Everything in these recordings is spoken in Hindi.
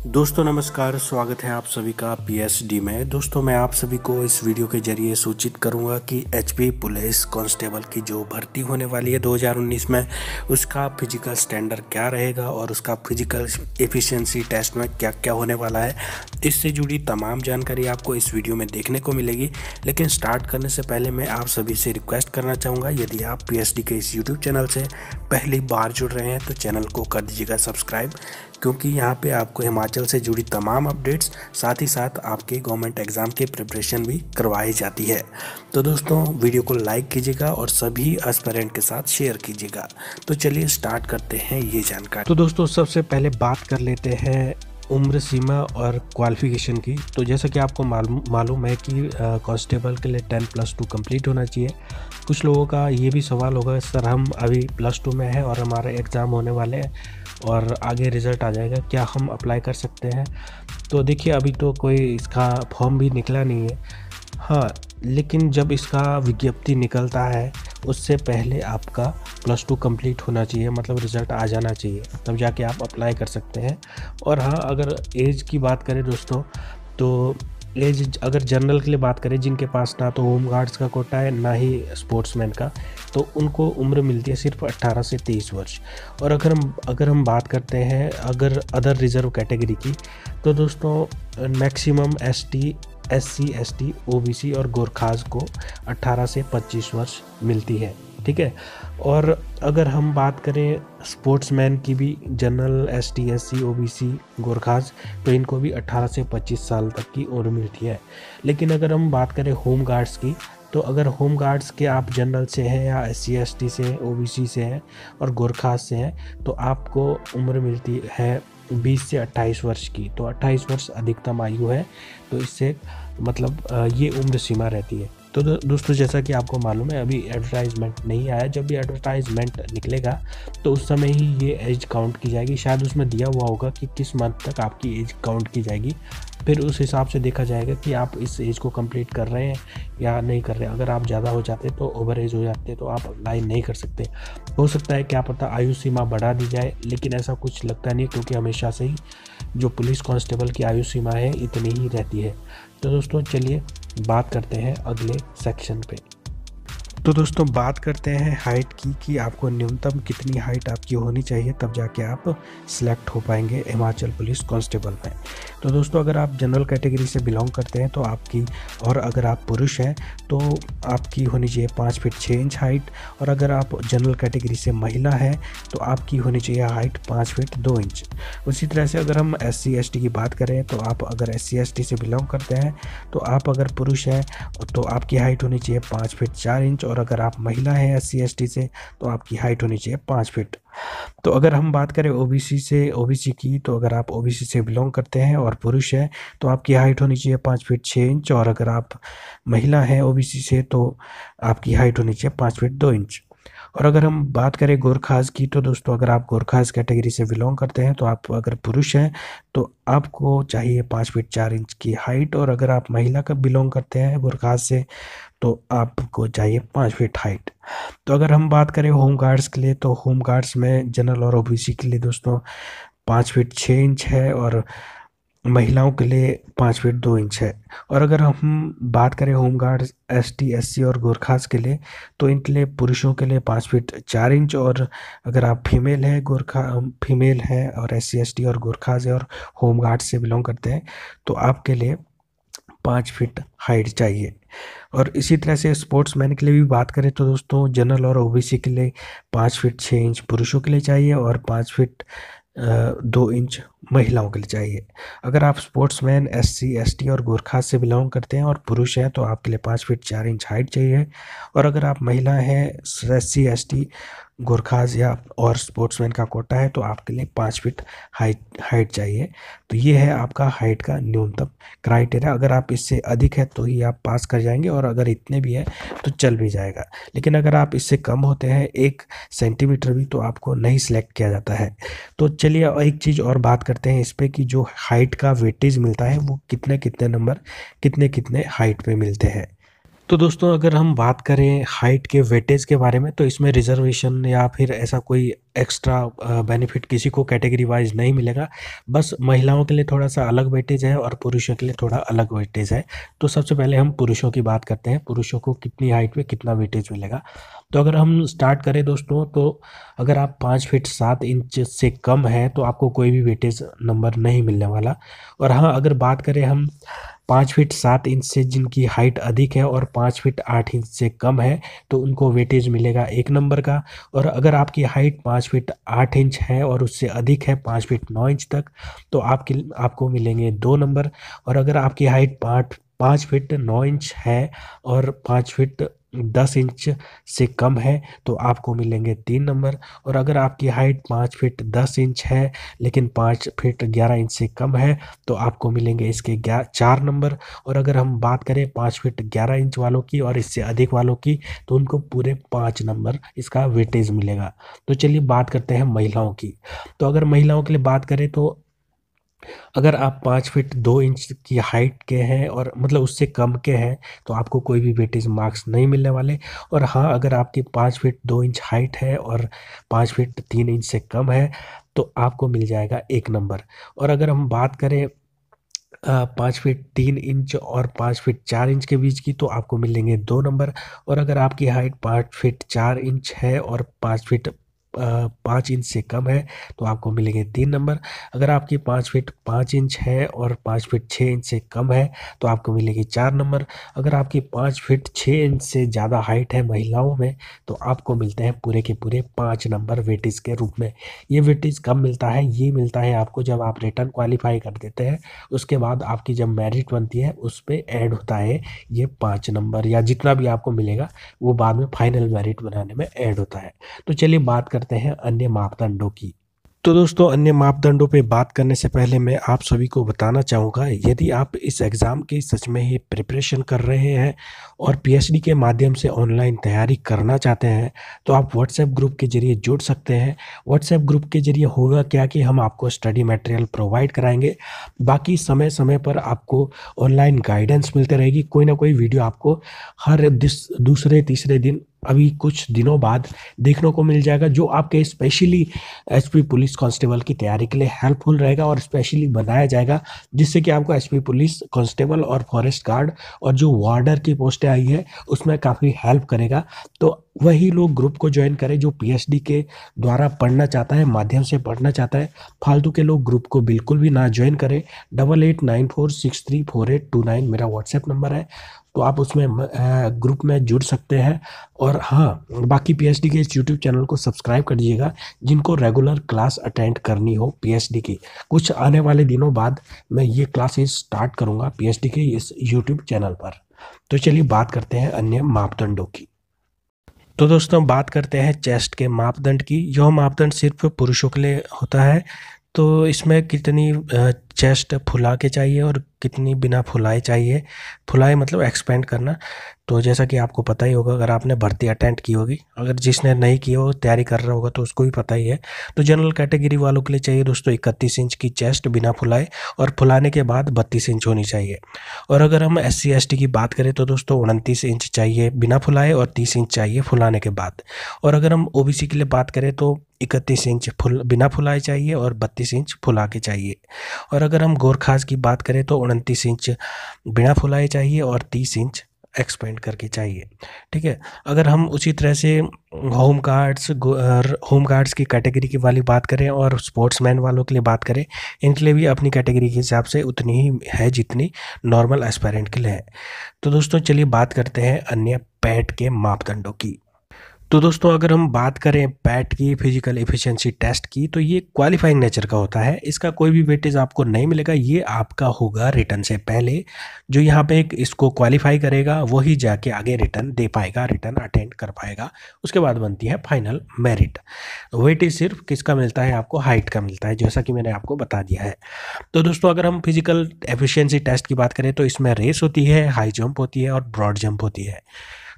दोस्तों नमस्कार, स्वागत है आप सभी का पीएसडी में। दोस्तों मैं आप सभी को इस वीडियो के जरिए सूचित करूंगा कि एचपी पुलिस कांस्टेबल की जो भर्ती होने वाली है 2019 में, उसका फिजिकल स्टैंडर्ड क्या रहेगा और उसका फिजिकल एफिशिएंसी टेस्ट में क्या क्या होने वाला है। इससे जुड़ी तमाम जानकारी आपको इस वीडियो में देखने को मिलेगी। लेकिन स्टार्ट करने से पहले मैं आप सभी से रिक्वेस्ट करना चाहूँगा, यदि आप पीएसडी के इस यूट्यूब चैनल से पहली बार जुड़ रहे हैं तो चैनल को कर दीजिएगा सब्सक्राइब, क्योंकि यहाँ पे आपको हिमाचल से जुड़ी तमाम अपडेट्स, साथ ही साथ आपके गवर्नमेंट एग्ज़ाम की प्रिपरेशन भी करवाई जाती है। तो दोस्तों वीडियो को लाइक कीजिएगा और सभी एस्पिरेंट के साथ शेयर कीजिएगा। तो चलिए स्टार्ट करते हैं ये जानकारी। तो दोस्तों सबसे पहले बात कर लेते हैं उम्र सीमा और क्वालिफिकेशन की। तो जैसा कि आपको मालूम है कि कांस्टेबल के लिए 10+2 कंप्लीट होना चाहिए। कुछ लोगों का ये भी सवाल होगा, सर हम अभी +2 में हैं और हमारे एग्ज़ाम होने वाले हैं और आगे रिज़ल्ट आ जाएगा, क्या हम अप्लाई कर सकते हैं? तो देखिए अभी तो कोई इसका फॉर्म भी निकला नहीं है। हाँ, लेकिन जब इसका विज्ञप्ति निकलता है उससे पहले आपका +2 कंप्लीट होना चाहिए, मतलब रिज़ल्ट आ जाना चाहिए, तब जाके आप अप्लाई कर सकते हैं। और हाँ, अगर एज की बात करें दोस्तों, तो एज अगर जनरल के लिए बात करें, जिनके पास ना तो होम गार्ड्स का कोटा है ना ही स्पोर्ट्समैन का, तो उनको उम्र मिलती है सिर्फ 18 से 23 वर्ष। और अगर हम बात करते हैं अगर अदर रिज़र्व कैटेगरी की, तो दोस्तों maximum ST, SC, ST, OBC और गोरखास को 18 से 25 वर्ष मिलती है, ठीक है। और अगर हम बात करें स्पोर्ट्समैन की भी, general, ST, SC, OBC, Gorkhas, तो इनको भी 18 से 25 साल तक की उम्र मिलती है। लेकिन अगर हम बात करें होम गार्ड्स की, तो अगर होम गार्ड्स के आप जनरल से हैं या एससी, एसटी से, ओबीसी से हैं और गोरखास से हैं, तो आपको उम्र मिलती है 20 से 28 वर्ष की। तो 28 वर्ष अधिकतम आयु है, तो इससे मतलब ये उम्र सीमा रहती है। तो दोस्तों जैसा कि आपको मालूम है, अभी एडवर्टाइजमेंट नहीं आया। जब भी एडवर्टाइजमेंट निकलेगा तो उस समय ही ये एज काउंट की जाएगी। शायद उसमें दिया हुआ होगा कि किस मंथ तक आपकी एज काउंट की जाएगी, फिर उस हिसाब से देखा जाएगा कि आप इस एज को कंप्लीट कर रहे हैं या नहीं कर रहे हैं। अगर आप ज़्यादा हो जाते तो, ओवर एज हो जाते, तो आप अप्लाई नहीं कर सकते। हो सकता है क्या पता आयु सीमा बढ़ा दी जाए, लेकिन ऐसा कुछ लगता नहीं, क्योंकि हमेशा से ही जो पुलिस कांस्टेबल की आयु सीमा है इतनी ही रहती है। तो दोस्तों चलिए बात करते हैं अगले सेक्शन पे। तो दोस्तों बात करते हैं हाइट की, कि आपको न्यूनतम कितनी हाइट आपकी होनी चाहिए, तब जाके आप सिलेक्ट हो पाएंगे हिमाचल पुलिस कांस्टेबल में। तो दोस्तों अगर आप जनरल कैटेगरी से बिलोंग करते हैं तो आपकी, और अगर आप पुरुष हैं तो आपकी होनी चाहिए 5 फीट 6 इंच हाइट। और अगर आप जनरल कैटेगरी से महिला है तो आपकी होनी चाहिए हाइट 5 फीट 2 इंच। उसी तरह से अगर हम SC ST की बात करें, तो आप अगर SC ST से बिलोंग करते हैं तो आप अगर पुरुष हैं तो आपकी हाइट होनी चाहिए 5 फीट 4 इंच। और अगर आप महिला हैं SC ST से तो आपकी हाइट होनी चाहिए 5 फीट। तो अगर हम बात करें ओबीसी की, तो अगर आप ओबीसी से बिलोंग करते हैं और पुरुष हैं तो आपकी हाइट होनी चाहिए 5 फीट 6 इंच। और अगर आप महिला हैं ओबीसी से तो आपकी हाइट होनी चाहिए 5 फीट 2 इंच। और अगर हम बात करें गोरखास की, तो दोस्तों अगर आप गोरखास कैटेगरी से बिलोंग करते हैं तो आप अगर पुरुष हैं तो आपको चाहिए 5 फीट 4 इंच की हाइट। और अगर आप महिला का बिलोंग करते हैं गोरखास से तो आपको चाहिए 5 फीट हाइट। तो अगर हम बात करें होम गार्ड्स के लिए, तो होम गार्ड्स में जनरल और ओबीसी के लिए दोस्तों 5 फीट 6 इंच है और महिलाओं के लिए 5 फीट 2 इंच है। और अगर हम बात करें होम गार्ड्स ST SC और गोरखास के लिए, तो इनके लिए पुरुषों के लिए 5 फीट 4 इंच। और अगर आप फीमेल है और SC ST और गोरखास है और होम गार्ड्स से बिलोंग करते हैं तो आपके लिए 5 फीट हाइट चाहिए। और इसी तरह से स्पोर्ट्समैन के लिए भी बात करें तो दोस्तों जनरल और ओबीसी के लिए 5 फीट 6 इंच पुरुषों के लिए चाहिए और 5 फीट 2 इंच महिलाओं के लिए चाहिए। अगर आप स्पोर्ट्समैन SC ST और गोरखास से बिलोंग करते हैं और पुरुष हैं तो आपके लिए 5 फीट 4 इंच हाइट चाहिए। और अगर आप महिला हैं, SC ST, गोरखास या और स्पोर्ट्समैन का कोटा है, तो आपके लिए 5 फीट हाइट चाहिए। तो ये है आपका हाइट का न्यूनतम क्राइटेरिया। अगर आप इससे अधिक है तो ही आप पास कर जाएंगे, और अगर इतने भी है तो चल भी जाएगा। लेकिन अगर आप इससे कम होते हैं 1 सेंटीमीटर भी, तो आपको नहीं सिलेक्ट किया जाता है। तो चलिए एक चीज़ और बात करते हैं इस पर, कि जो हाइट का वेटेज मिलता है वो कितने कितने नंबर कितने कितने हाइट पे मिलते हैं। तो दोस्तों अगर हम बात करें हाइट के वेटेज के बारे में, तो इसमें रिजर्वेशन या फिर ऐसा कोई एक्स्ट्रा बेनिफिट किसी को कैटेगरी वाइज नहीं मिलेगा। बस महिलाओं के लिए थोड़ा सा अलग वेटेज है और पुरुषों के लिए थोड़ा अलग वेटेज है। तो सबसे पहले हम पुरुषों की बात करते हैं, पुरुषों को कितनी हाइट में कितना वेटेज मिलेगा। तो अगर हम स्टार्ट करें दोस्तों, तो अगर आप 5 फीट 7 इंच से कम है तो आपको कोई भी वेटेज नंबर नहीं मिलने वाला। और हाँ, अगर बात करें हम 5 फीट 7 इंच से जिनकी हाइट अधिक है और 5 फीट 8 इंच से कम है, तो उनको वेटेज मिलेगा 1 नंबर का। और अगर आपकी हाइट 5 फीट 8 इंच है और उससे अधिक है 5 फीट 9 इंच तक, तो आपको मिलेंगे 2 नंबर। और अगर आपकी हाइट 5 फीट 9 इंच है और 5 फीट 10 इंच से कम है, तो आपको मिलेंगे 3 नंबर। और अगर आपकी हाइट 5 फीट 10 इंच है लेकिन 5 फीट 11 इंच से कम है, तो आपको मिलेंगे इसके 4 नंबर। और अगर हम बात करें 5 फीट 11 इंच वालों की और इससे अधिक वालों की, तो उनको पूरे 5 नंबर इसका वेटेज मिलेगा। तो चलिए बात करते हैं महिलाओं की। तो अगर महिलाओं के लिए बात करें, तो अगर आप 5 फीट 2 इंच की हाइट के हैं और मतलब उससे कम के हैं, तो आपको कोई भी वेटेज मार्क्स नहीं मिलने वाले। और हाँ, अगर आपकी 5 फीट 2 इंच हाइट है और 5 फीट 3 इंच से कम है, तो आपको मिल जाएगा 1 नंबर। और अगर हम बात करें 5 फीट 3 इंच और 5 फीट 4 इंच के बीच की, तो आपको मिलेंगे 2 नंबर। और अगर आपकी हाइट 5 फीट 4 इंच है और 5 फीट 5 इंच से कम है, तो आपको मिलेंगे 3 नंबर। अगर आपकी 5 फीट 5 इंच है और 5 फीट 6 इंच से कम है, तो आपको मिलेगी 4 नंबर। अगर आपकी 5 फीट 6 इंच से ज़्यादा हाइट है महिलाओं में, तो आपको मिलते हैं पूरे के पूरे 5 नंबर वेटेज के रूप में। ये वेटेज कब मिलता है? ये मिलता है आपको जब आप रिटर्न क्वालिफाई कर देते हैं, उसके बाद आपकी जब मेरिट बनती है उस पर ऐड होता है ये 5 नंबर, या जितना भी आपको मिलेगा वो बाद में फाइनल मेरिट बनाने में ऐड होता है। तो चलिए बात करते हैं अन्य मापदंडों की। तो दोस्तों अन्य मापदंडों पे बात करने से पहले मैं आप सभी को बताना चाहूँगा, यदि आप इस एग्ज़ाम की सच में ही प्रिपरेशन कर रहे हैं और पीएचडी के माध्यम से ऑनलाइन तैयारी करना चाहते हैं, तो आप व्हाट्सएप ग्रुप के ज़रिए जुड़ सकते हैं। व्हाट्सएप ग्रुप के ज़रिए होगा क्या कि हम आपको स्टडी मटेरियल प्रोवाइड कराएंगे। बाकी समय समय पर आपको ऑनलाइन गाइडेंस मिलती रहेगी, कोई ना कोई वीडियो आपको हर दूसरे तीसरे दिन, अभी कुछ दिनों बाद देखने को मिल जाएगा, जो आपके स्पेशली एचपी पुलिस कांस्टेबल की तैयारी के लिए हेल्पफुल रहेगा और स्पेशली बनाया जाएगा, जिससे कि आपको एचपी पुलिस कांस्टेबल और फॉरेस्ट गार्ड और जो वार्डर की पोस्टें आई है उसमें काफ़ी हेल्प करेगा। तो वही लोग ग्रुप को ज्वाइन करें जो पीएचडी के द्वारा पढ़ना चाहता है, माध्यम से पढ़ना चाहता है। फालतू के लोग ग्रुप को बिल्कुल भी ना ज्वाइन करें। 8894634829 मेरा व्हाट्सएप नंबर है, तो आप उसमें ग्रुप में जुड़ सकते हैं। और हाँ, बाकी पीएचडी के इस यूट्यूब चैनल को सब्सक्राइब कर दीजिएगा जिनको रेगुलर क्लास अटेंड करनी हो पीएचडी की। कुछ आने वाले दिनों बाद मैं ये क्लासेस स्टार्ट करूँगा पीएचडी के इस यूट्यूब चैनल पर। तो चलिए बात करते हैं अन्य मापदंडों की। तो दोस्तों बात करते हैं चेस्ट के मापदंड की। यह मापदंड सिर्फ पुरुषों के लिए होता है। तो इसमें कितनी चेस्ट फुला के चाहिए और कितनी बिना फुलाए चाहिए। फुलाए मतलब एक्सपेंड करना। तो जैसा कि आपको पता ही होगा, अगर आपने भर्ती अटेंड की होगी, अगर जिसने नहीं की हो तैयारी कर रहा होगा तो उसको भी पता ही है। तो जनरल कैटेगरी वालों के लिए चाहिए दोस्तों 31 इंच की चेस्ट बिना फुलाए, और फुलाने के बाद 32 इंच होनी चाहिए। और अगर हम SC ST की बात करें तो दोस्तों 29 इंच चाहिए बिना फुलाए और 30 इंच चाहिए फुलाने के बाद। और अगर हम OBC के लिए बात करें तो 31 इंच बिना फुलाए चाहिए और 32 इंच फुला के चाहिए। और अगर हम गोरखास की बात करें तो 29 इंच बिना फुलाए चाहिए और 30 इंच एक्सपेंड करके चाहिए। ठीक है। अगर हम उसी तरह से होम गार्ड्स की कैटेगरी की वाली बात करें और स्पोर्ट्समैन वालों के लिए बात करें, इनके लिए भी अपनी कैटेगरी के हिसाब से उतनी ही है जितनी नॉर्मल एस्पायरेंट के लिए है। तो दोस्तों चलिए बात करते हैं अन्य पैट के मापदंडों की। तो दोस्तों अगर हम बात करें पैट की, फिजिकल एफिशिएंसी टेस्ट की, तो ये क्वालिफाइंग नेचर का होता है। इसका कोई भी वेटेज आपको नहीं मिलेगा। ये आपका होगा रिटर्न से पहले। जो यहाँ पे इसको क्वालिफाई करेगा वही जाके आगे रिटर्न दे पाएगा, रिटर्न अटेंड कर पाएगा। उसके बाद बनती है फाइनल मेरिट। वेटेज सिर्फ किसका मिलता है? आपको हाइट का मिलता है, जैसा कि मैंने आपको बता दिया है। तो दोस्तों अगर हम फिजिकल एफिशिएंसी टेस्ट की बात करें तो इसमें रेस होती है, हाई जंप होती है और ब्रॉड जंप होती है।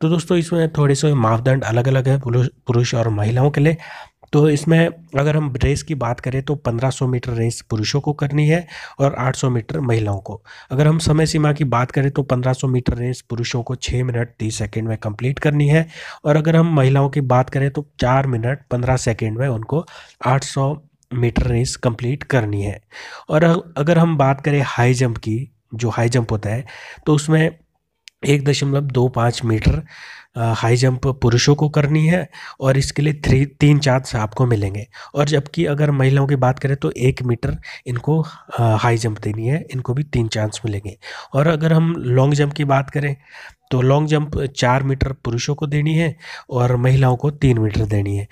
तो दोस्तों इसमें थोड़े से मापदंड अलग अलग है पुरुष और महिलाओं के लिए। तो इसमें अगर हम रेस की बात करें तो 1500 मीटर रेस पुरुषों को करनी है और 800 मीटर महिलाओं को। अगर हम समय सीमा की बात करें तो 1500 मीटर रेस पुरुषों को 6 मिनट 30 सेकंड में कंप्लीट करनी है, और अगर हम महिलाओं की बात करें तो 4 मिनट 15 सेकंड में उनको 800 मीटर रेस कंप्लीट करनी है। और अगर हम बात करें हाई जंप की, जो हाई जंप होता है, तो उसमें 1.25 मीटर हाई जंप पुरुषों को करनी है, और इसके लिए 3 चांस आपको मिलेंगे। और जबकि अगर महिलाओं की बात करें तो 1 मीटर इनको हाई जंप देनी है, इनको भी 3 चांस मिलेंगे। और अगर हम लॉन्ग जंप की बात करें तो लॉन्ग जंप 4 मीटर पुरुषों को देनी है और महिलाओं को 3 मीटर देनी है।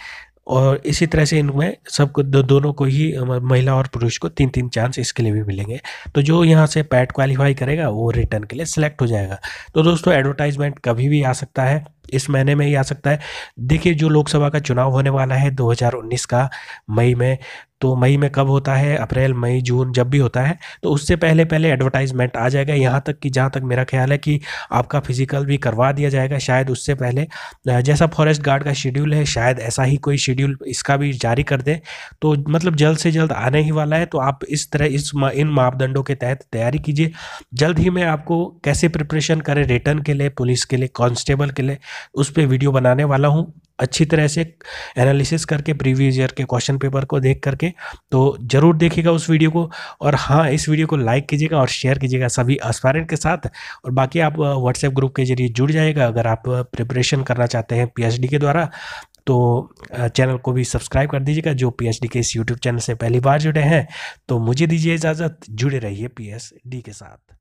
और इसी तरह से इनमें सबको दोनों को ही महिला और पुरुष को 3-3 चांस इसके लिए भी मिलेंगे। तो जो यहाँ से पैट क्वालिफाई करेगा वो रिटर्न के लिए सिलेक्ट हो जाएगा। तो दोस्तों एडवर्टाइजमेंट कभी भी आ सकता है, इस महीने में ही आ सकता है। देखिए जो लोकसभा का चुनाव होने वाला है 2019 का मई में, तो मई में कब होता है, अप्रैल मई जून जब भी होता है, तो उससे पहले पहले एडवर्टाइजमेंट आ जाएगा। यहाँ तक कि जहाँ तक मेरा ख्याल है कि आपका फिजिकल भी करवा दिया जाएगा शायद उससे पहले। जैसा फॉरेस्ट गार्ड का शेड्यूल है शायद ऐसा ही कोई शेड्यूल इसका भी जारी कर दे, तो मतलब जल्द से जल्द आने ही वाला है। तो आप इस तरह इन मापदंडों के तहत तैयारी कीजिए। जल्द ही मैं आपको कैसे प्रिपरेशन करें रिटर्न के लिए, पुलिस के लिए, कांस्टेबल के लिए, उस पर वीडियो बनाने वाला हूँ अच्छी तरह से एनालिसिस करके प्रीवियस ईयर के क्वेश्चन पेपर को देख करके। तो ज़रूर देखिएगा उस वीडियो को। और हाँ, इस वीडियो को लाइक कीजिएगा और शेयर कीजिएगा सभी एस्पायरेंट के साथ। और बाकी आप व्हाट्सएप ग्रुप के जरिए जुड़ जाइएगा अगर आप पीएचडी करना चाहते हैं पीएचडी के द्वारा। तो चैनल को भी सब्सक्राइब कर दीजिएगा जो पीएचडी के इस यूट्यूब चैनल से पहली बार जुड़े हैं। तो मुझे दीजिए इजाज़त, जुड़े रहिए पीएचडी के साथ।